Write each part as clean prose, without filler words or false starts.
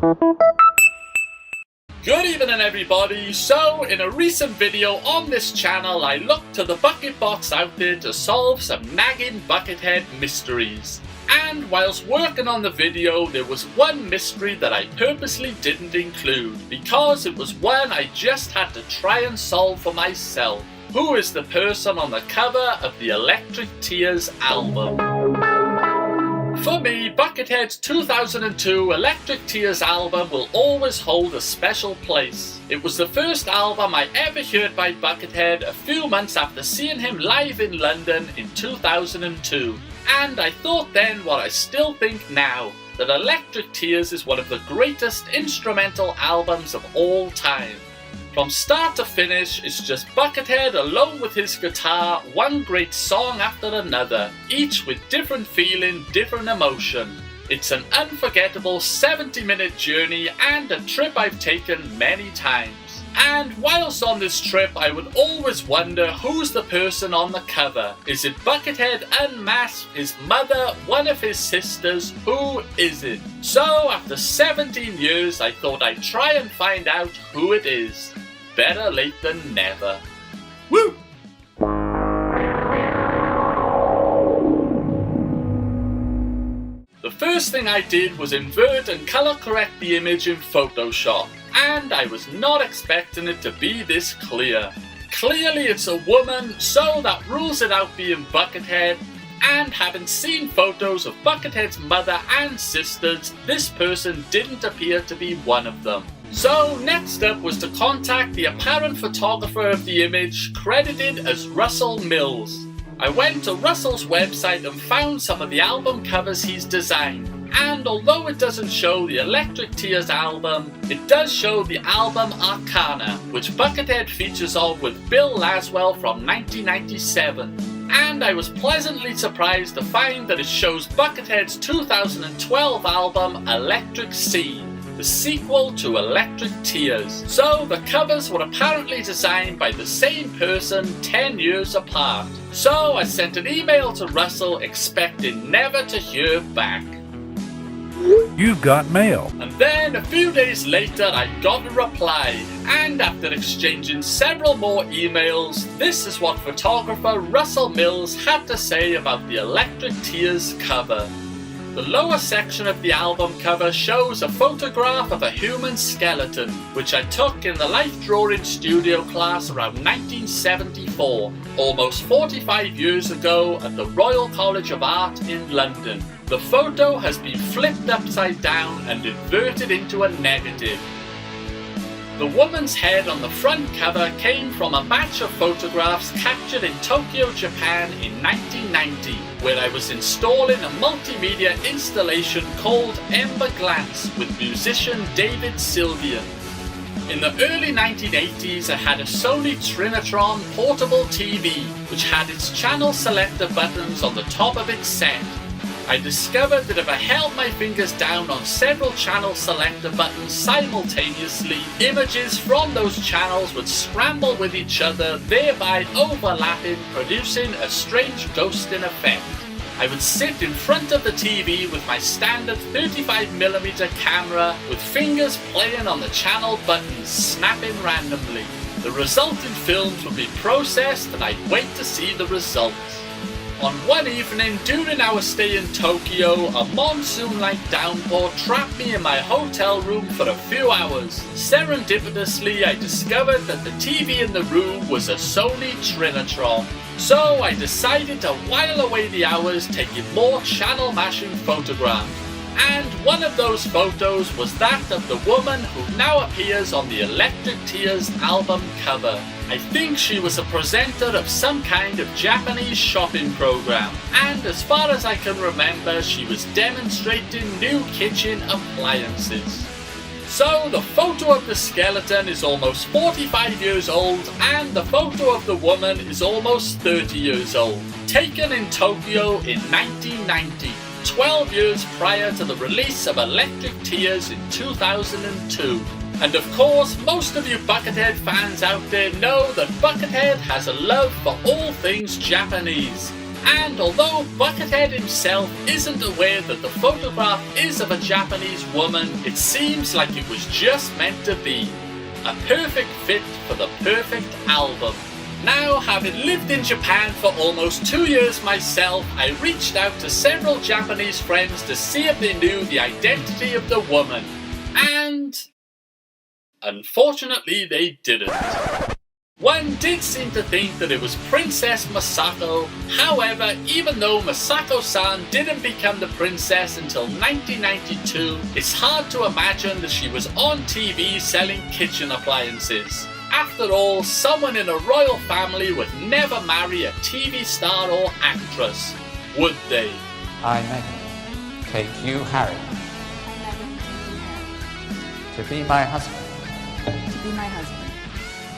Good evening everybody. So in a recent video on this channel I looked to the bucket box out there to solve some nagging Buckethead mysteries. And whilst working on the video there was one mystery that I purposely didn't include because it was one I just had to try and solve for myself. Who is the person on the cover of the Electric Tears album? For me, Buckethead's 2002 Electric Tears album will always hold a special place. It was the first album I ever heard by Buckethead a few months after seeing him live in London in 2002. And I thought then what I still think now, that Electric Tears is one of the greatest instrumental albums of all time. From start to finish, it's just Buckethead alone with his guitar, one great song after another, each with different feeling, different emotion. It's an unforgettable 70-minute journey and a trip I've taken many times. And whilst on this trip, I would always wonder who's the person on the cover. Is it Buckethead unmasked, his mother, one of his sisters? Who is it? So after 17 years, I thought I'd try and find out who it is. Better late than never. Woo! The first thing I did was invert and color correct the image in Photoshop, and I was not expecting it to be this clear. Clearly it's a woman, so that rules it out being Buckethead, and having seen photos of Buckethead's mother and sisters, this person didn't appear to be one of them. So next up was to contact the apparent photographer of the image, credited as Russell Mills. I went to Russell's website and found some of the album covers he's designed, and although it doesn't show the Electric Tears album, it does show the album Arcana, which Buckethead features on with Bill Laswell from 1997. And I was pleasantly surprised to find that it shows Buckethead's 2012 album Electric Scene, the sequel to Electric Tears. So the covers were apparently designed by the same person 10 years apart. So I sent an email to Russell expecting never to hear back. You've got mail. And then a few days later I got a reply, and after exchanging several more emails, this is what photographer Russell Mills had to say about the Electric Tears cover. The lower section of the album cover shows a photograph of a human skeleton, which I took in the life drawing studio class around 1974, almost 45 years ago at the Royal College of Art in London. The photo has been flipped upside down and inverted into a negative. The woman's head on the front cover came from a batch of photographs captured in Tokyo, Japan in 1990, where I was installing a multimedia installation called Ember Glance with musician David Sylvian. In the early 1980s I had a Sony Trinitron portable TV, which had its channel selector buttons on the top of its set. I discovered that if I held my fingers down on several channel selector buttons simultaneously, images from those channels would scramble with each other, thereby overlapping, producing a strange ghosting effect. I would sit in front of the TV with my standard 35mm camera, with fingers playing on the channel buttons, snapping randomly. The resulting films would be processed and I'd wait to see the results. On one evening during our stay in Tokyo, a monsoon-like downpour trapped me in my hotel room for a few hours. Serendipitously, I discovered that the TV in the room was a Sony Trinitron. So I decided to while away the hours taking more channel mashing photographs. And one of those photos was that of the woman who now appears on the Electric Tears album cover. I think she was a presenter of some kind of Japanese shopping program, and as far as I can remember, she was demonstrating new kitchen appliances. So the photo of the skeleton is almost 45 years old, and the photo of the woman is almost 30 years old, taken in Tokyo in 1990. 12 years prior to the release of Electric Tears in 2002. And of course, most of you Buckethead fans out there know that Buckethead has a love for all things Japanese. And although Buckethead himself isn't aware that the photograph is of a Japanese woman, it seems like it was just meant to be. A perfect fit for the perfect album. Now, having lived in Japan for almost 2 years myself, I reached out to several Japanese friends to see if they knew the identity of the woman. And unfortunately, they didn't. One did seem to think that it was Princess Masako. However, even though Masako-san didn't become the princess until 1992, it's hard to imagine that she was on TV selling kitchen appliances. After all, someone in a royal family would never marry a TV star or actress, would they? I, Megan, take you, Harry, to be my husband. To be my husband.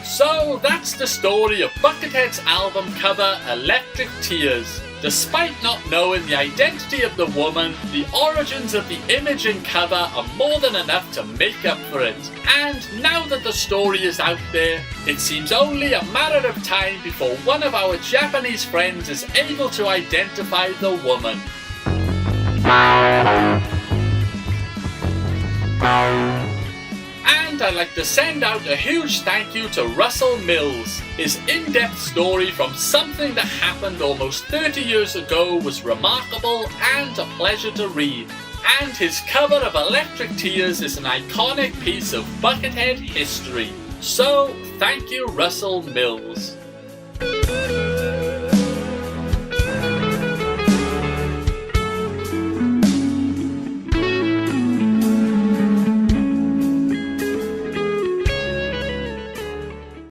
So that's the story of Buckethead's album cover, Electric Tears. Despite not knowing the identity of the woman, the origins of the image and cover are more than enough to make up for it. And now that the story is out there, it seems only a matter of time before one of our Japanese friends is able to identify the woman. And I'd like to send out a huge thank you to Russell Mills. His in-depth story from something that happened almost 30 years ago was remarkable and a pleasure to read. And his cover of Electric Tears is an iconic piece of Buckethead history. So, thank you, Russell Mills.